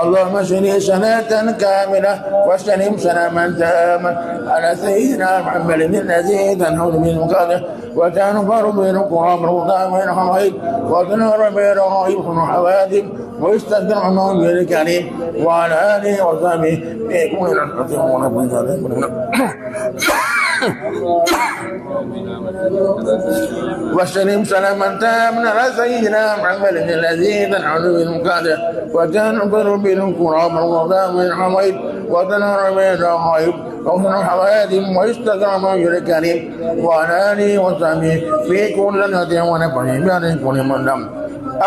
اللهم صل صلاة كاملة وسلم سلاما تاما على سيدنا محمد الذي تنحل به المقادر وتنفر به القرى والضلال والحوائج وتنار به الرغائب وحسن الحواتم ويستغفر معهم يا الكريم وعلى آله وصحبه في كل لنهته ونفسه بهذا كل ونوله. وسلم سلاما تاما على سيدنا محمد الذي تنحل به المقادر وتنفر به الكرام والوضاء والحوائج وتنار به الرغائب وحسن الحوادث ويستغفر من الكريم وعلى اله وصحبه في كل ليله ونفعه بهذا كل من لم.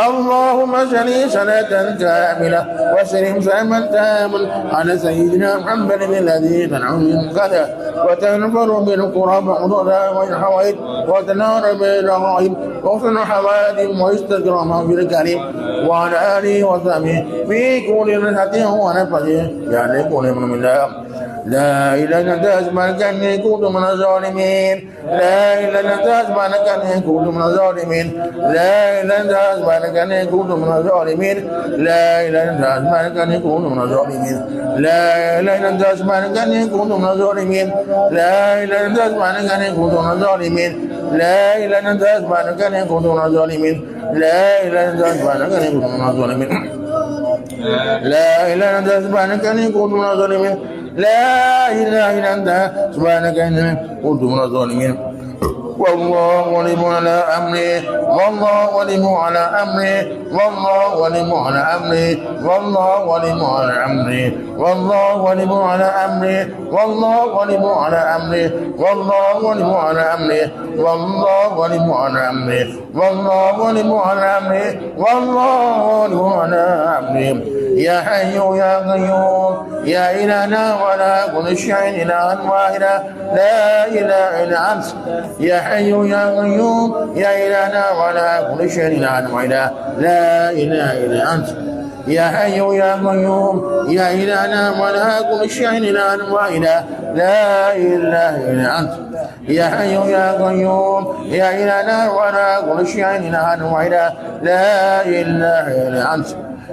اللهم صل صلاة كاملة وسلم سلاما تاما على سيدنا محمد الذي تنحل به المقادر وتنفر به الكرام والوضاء والحوائج وتنار به الرغائب وحسن الحوادث ويستغفر من الكريم وعلى اله وصحبه في كل ليله ونفعه بهذا كل من لم. لا إله إلا أنت سبحانك إني كنت من الظالمين. لا إله إلا أنت سبحانك إني كنت من الظالمين. لا إله إلا أنت سبحانك إني كنت من الظالمين. لا إله إلا أنت سبحانك إني كنت من الظالمين. لا إله إلا أنت سبحانك إني كنت من الظالمين. لا إله إلا أنت سبحانك إني كنت من الظالمين. لا إله إلا أنت سبحانك إني كنت من الظالمين. لا إله إلا أنت سبحانك إني كنت من الظالمين. لا إله إلا أنت سبحانك إني كنت من الظالمين. لا إله إلا أنت سبحانك إني كنت من الظالمين. والله غالب على أمري والله غالب على أمري والله غالب على أمري والله غالب على أمري والله غالب على أمري والله غالب على أمري والله غالب على أمري والله غالب على أمري والله غالب على أمري والله غالب على أمري. يا حي يا قيوم يا إلهنا ولا كل شيء إلها واحدا لا إله إلا أنت. يا حي يا قيوم يا إلهنا ولا كل شيء إلها واحدا لا إله إلا أنت. يا حي يا قيوم يا إلهنا ولا كل شيء إلها واحدا لا إله إلا أنت. يا حي يا قيوم يا إلهنا ولا كل شيء إلها واحدا لا إله إلا أنت.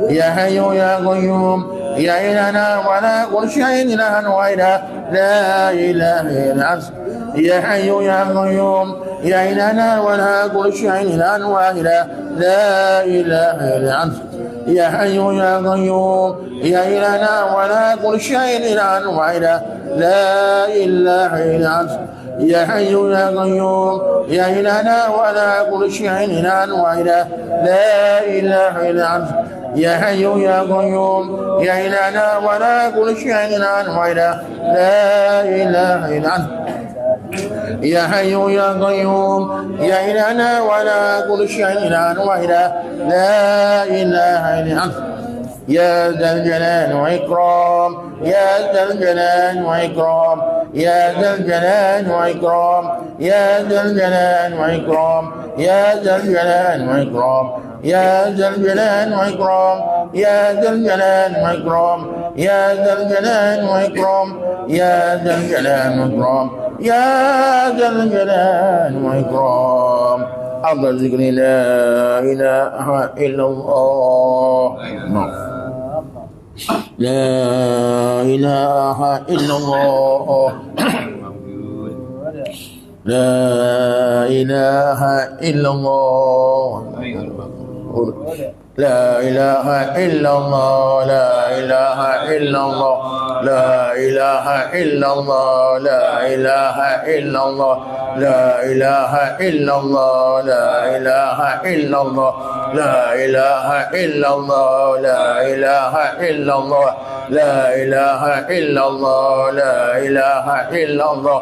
يا حي يا قيوم يا إلهنا ولا كل شيء إلها واحدا لا إله إلا أنت. يا حي يا قيوم يا إلهنا ولا كل شيء إلها واحدا لا إله إلا أنت. يا حي يا قيوم يا إلهنا ولا كل شيء إلها واحدا لا إله إلا أنت. يا حي يا قيوم يا إلهنا ولا كل شيء إلها واحدا لا إله إلا أنت. يا حي يا قيوم يا إلهنا ولا كل شيء إلها واحدا لا إله إلا أنت. يا حي يا قيوم يا إلهنا ولا كل شيء إلها واحدا لا إله إلا أنت. يا ذا الجلال والإكرام يا ذا الجلال والإكرام يا ذا الجلال والإكرام يا ذا الجلال والإكرام يا ذا الجلال والإكرام يا ذا الجلال والإكرام يا ذا الجلال والإكرام يا ذا الجلال والإكرام يا ذا الجلال والإكرام يا ذا الجلال والإكرام. أفضل ذكر لا إله إلا الله. لا إله إلا الله. لا إله إلا الله. لا إله إلا الله. لا إله إلا الله. لا إله إلا الله. لا إله إلا الله. لا إله إلا الله. لا إله إلا الله. لا إله إلا الله. لا إله إلا الله. لا إله إلا الله. لا إله إلا الله.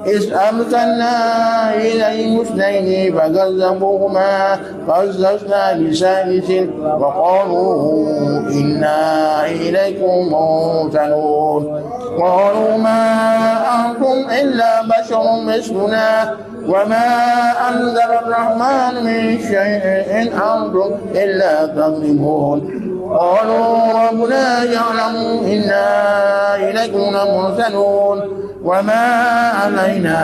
إذ أرسلنا إليهم اثنين فكذبوهما فعززنا بثالث وقالوا إنا إليكم مرسلون قالوا ما أنتم إلا بشر مثلنا وما أنزل الرحمن من شيء إن أنتم إلا تظلمون قالوا ربنا يعلم إنا إليكم لمرسلون وما علينا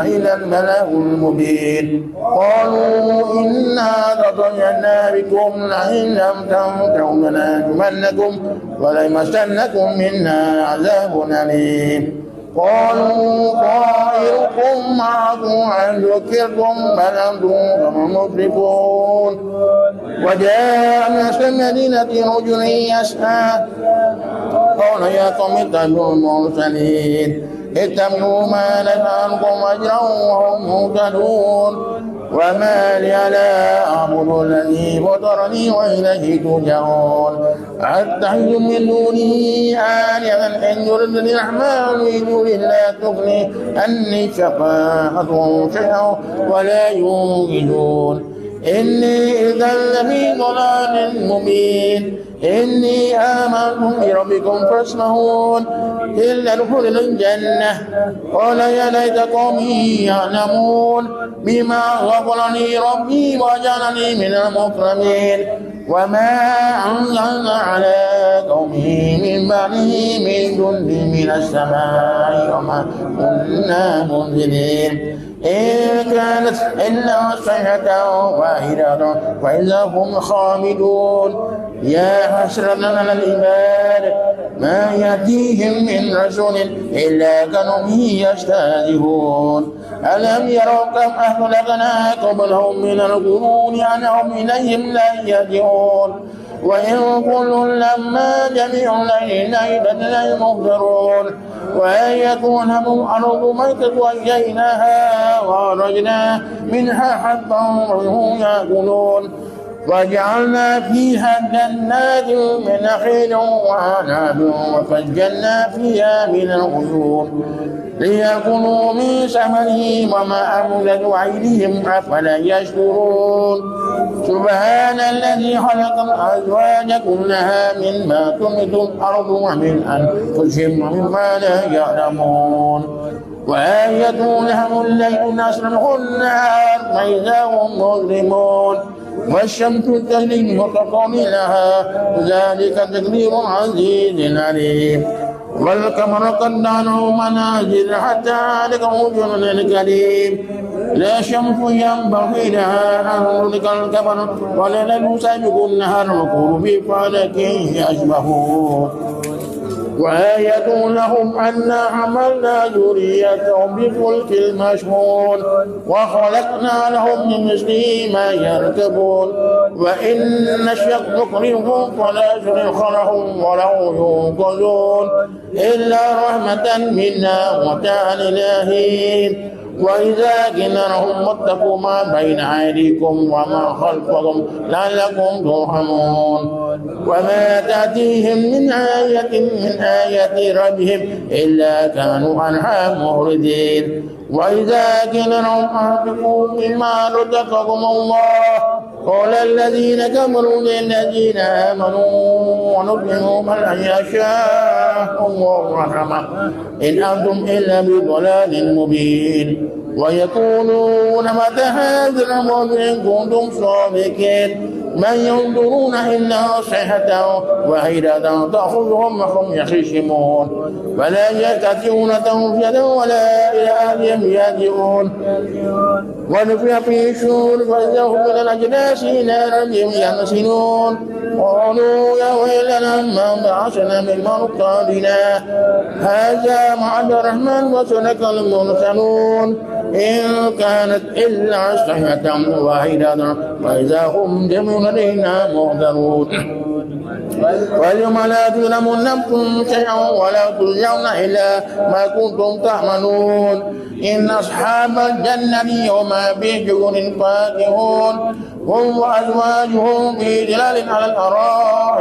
إلا البلاغ المبين قالوا إنا تطيرنا بكم لئن لم تنتهوا لنرجمنكم وليمسنكم منا عذاب أليم قالوا طائركم معكم أن ذكرتم بل أنتم مسرفون وجاء من المدينة رجل يسعى قال يا قوم اتبعوا المرسلين اتبعوا ما نسألكم أجرا وهم مهتدون وما لي لا أعبد الذي فطرني وإليه ترجعون أتخذ من دونه آلهة إن يردني الرحمن من دون لا تغني عني شفاعتهم شيئا ولا ينقذون إني إذا لفي ضلال مبين إني آمنت بربكم فاسمعون إلا دخول الجنة قال يا ليت قومي يعلمون بما غفرني ربي وجعلني من المكرمين وما أنزلنا على قومه من بعده من جند من السماء وما كنا منزلين إن كانت إلا صيحة واحدة فإذا هم خامدون يا حسرة على العباد ما يأتيهم من رسول إلا كانوا به يستهزئون ألم يروا كم أهلكنا قبلهم من القرون أنهم إليهم لا يرجعون وإن كل لما جميع ليلة مغفرون وأن يكون هم الأرض ميتة وأحييناها وأخرجنا منها حبا وهم يأكلون وجعلنا فيها جنات من نخيل وأعناب وفجرنا فيها من العيون ليأكلوا من ثمره وما أملت أيديهم أفلا يشكرون سبحان الذي خلق الأزواج كلها مما تنبت الأرض ومن أنفسهم ومما لا يعلمون وآية لهم الليل نسلخ النهار فإذا هم مظلمون والشمس تجري لمستقر لها ذلك تقدير عزيز عليم والقمر قدرناه منازل حتى عاد كالرجل الكريم لا شمس ينبغي لها أن تدرك القمر ولا ليل سابق النهار وكل في فلك يسبحون وآية لهم أنا حملنا ذريتهم بفلك المشحون وخلقنا لهم من مثله ما يركبون وإن نشأ نكرههم فلا صريخ لهم ولا ينقذون إلا رحمة منا ومتاعا إلى حين وإذا قيل لهم اتقوا ما بين أيديكم وما خلفكم لعلكم ترحمون وما تأتيهم من آية ربهم إلا كانوا عنها معرضين وإذا قيل لهم أنفقوا مما رزقكم الله قال الذين كفروا للذين آمنوا ونطعم من يشاء الله رحمه إن أنتم إلا بضلال مبين ويقولون متى هذا الأمر إن كنتم صادقين من ينظرون إلا صيحة واحدة تأخذهم وهم يخصمون فلا يستطيعون توصية ولا إلى أهلهم يرجعون ونفخ في الصور فإذا هم من الأجداث إلى ربهم ينسلون قالوا يا ويلنا من بعثنا من مرقدنا هذا وعد الرحمن وصدق المرسلون إن كانت إلا صيحة واحدة فإذا هم جميع لدينا محضرون واليوم لا تظلم نفس شيئا ولا تجزون إلا ما كنتم تعملون إن أصحاب الجنة يوم بشجر فاكهون هم وأزواجهم في ظلال على الأرائك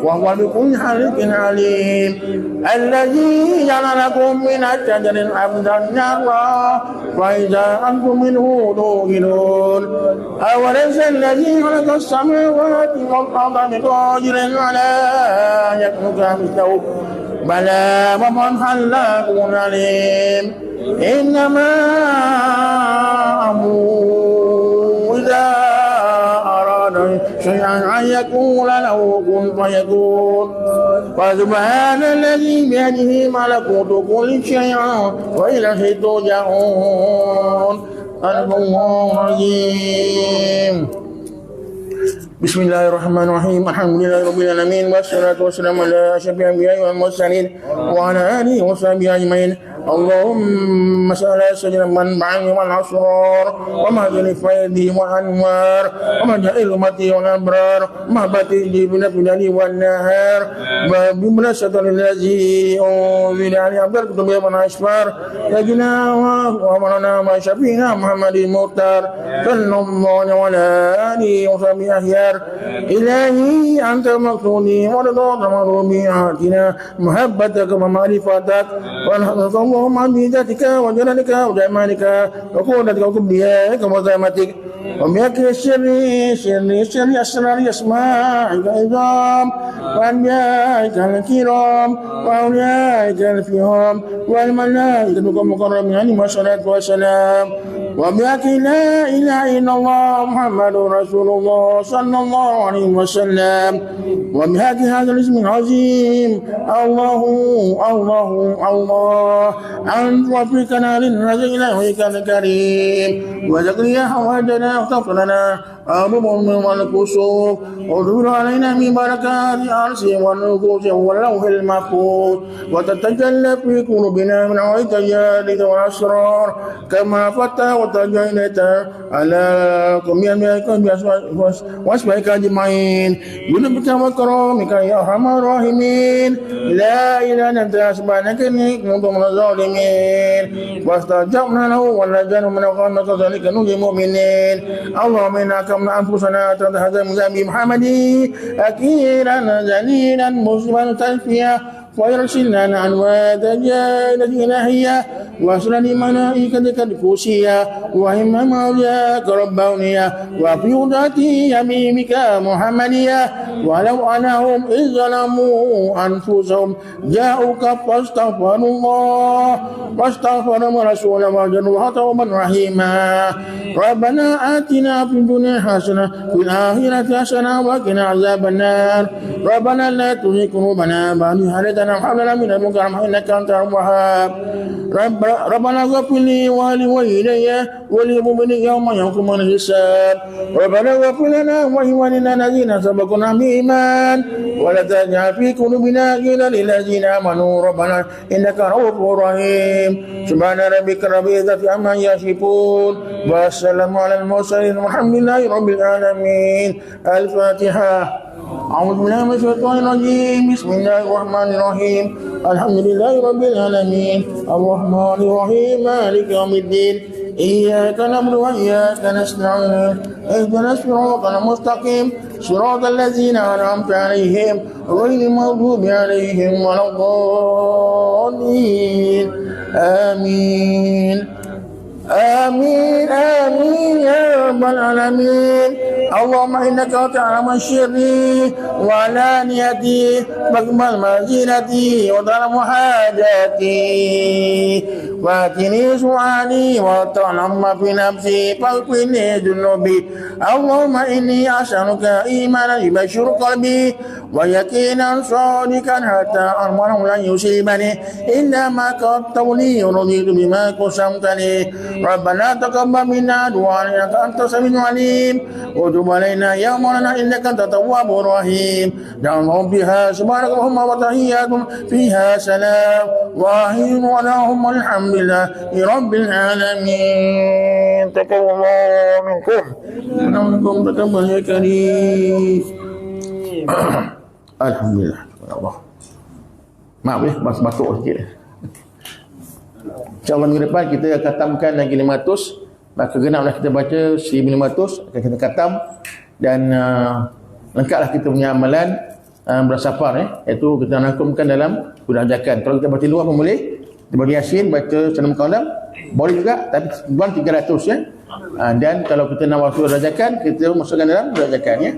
وهو بكل خلق عليم الذي جعل لكم من الشجر الأخضر نارا فإذا أنتم منه توقدون أوليس الذي خلق السماوات والأرض بقادر على أن يخلق مثله بلى ومن خلق عليم إنما أمره إذا أراد شيئا أن يقول له كن فيكون فسبحان الذي بيده ملكوت كل شيء وإليه ترجعون صدق الله العظيم. بسم الله الرحمن الرحيم الحمد لله رب العالمين والصلاة والسلام على أشرف الأنبياء والمرسلين وعلى آله وصحبه أجمعين. اللهم صل على سيدنا محمد والأسرار ومهدي الفيض والأنوار ومجعل أمتي والأبرار محبتي بالأبدان والنهار بمناسبة الذي أنزل عليه عبد الكتب والأشفار سيدنا ومولانا وشفينا محمد المختار صلى الله على آله وصحبه أخيار. إلهي أنت مقصودي ورضاك مرضي آتنا محبتك ومعرفتك ونحن اللهم بذاتك وجلالك وجمالك وقوتك وكبريائك وعظمتك وبيك الشر أسرار أسماعك العظام وأنبيائك الكرام وأوليائك الفهم والملائكة المقربين عليهم الصلاة والسلام وبيك لا إله إلا الله محمد رسول الله صلى الله عليه وسلم وبهاك هذا الاسم العظيم الله الله الله أن توفقنا للرجل إلهك الكريم وزكريا وهدنا واغفر لنا أبوهم والكسوف وانظر علينا من بركات الأرض والنفوس واللوح المحفوظ وتتجلى في قلوبنا من عوية الجارة والأسرار كما فتح وتجلت على قوم واسمائك أجمعين بنبك وكرامك يا أرحم الراحمين. لا إله إلا أنت سبحانك إني كنت من الظالمين واستجبنا له ونجينا من الغم كذلك نجي المؤمنين. اللهم إنا كمنا أنفسنا تتهزم ذنب محمد أكيرا ذليلا مسلما تلفيا ويرسلنا عن وادجال إلهية وأسرى لملائكتك الكوسية وهم مولياك ربانية وفي ذاتي يميمك محمدية ولو أنهم إذ ظلموا أنفسهم جاءوك فاستغفروا الله واستغفروا رسولا وجدوا توبا رحيما. ربنا آتنا في الدنيا حسنة في الآخرة حسنة وقنا عذاب النار. ربنا لا تزغ قلوبنا بعد إذ هديتنا وهب لنا من لدنك رحمة إنك أنت الوهاب. ربنا اغفر لي ولوالدي وللمؤمنين يوم يقوم الحساب. ربنا اغفر لنا ولإخواننا الذين سبقونا بالإيمان ولا تجعل في قلوبنا غلا للذين آمنوا ربنا إنك رؤوف رحيم. سبحان ربك رب العزة عما يصفون والسلام على المرسلين والحمد لله رب العالمين. الفاتحة. أعوذ بالله من الشيطان الرجيم. بسم الله الرحمن الرحيم. الحمد لله رب العالمين الرحمن الرحيم مالك يوم الدين إياك نعبد وإياك نستعين اهدنا الصراط المستقيم صراط الذين أنعمت عليهم غير المغضوب عليهم ولا الضالين. آمين آمين آمين يا رب العالمين. اللهم إنك تعلم الشر وعلانيتي واقبل مزينتي وتعلم حاجاتي واتني سؤالي وتعلم ما في نفسي فاغفرني ذنوبي. اللهم إني أسألك إيمانا يبشر قلبي ويقينا صادقا حتى أرمله لن يصيبني إلا ما كتبت لي ورضيت بما قسمت لي. ربنا تقبل منا دعاءنا إنك أنت السميع العليم وتب علينا يا مولانا إنك أنت التواب الرحيم. دعوهم فيها سبحانك اللهم وتحياتهم فيها سلام وآخر ولهم الحمد لله رب العالمين. تقبل الله منكم تقبل يا كريم. Alhamdulillah. Allah. Maaf ya, batuk sikit. InsyaAllah minggu depan kita khatamkan lagi 500. Maka genaplah kita baca 1500 akan kita khatam. Dan lengkaplah kita punya amalan. bulan Safar iaitu kita rangkumkan dalam bulan Ajakan. Kalau kita baca luar pun boleh, kita baca Yasin, baca Sanam Qalam boleh juga, tapi bulan 300 dan kalau kita nak waktu Ajakan, kita masukkan dalam bulan Ajakan ya.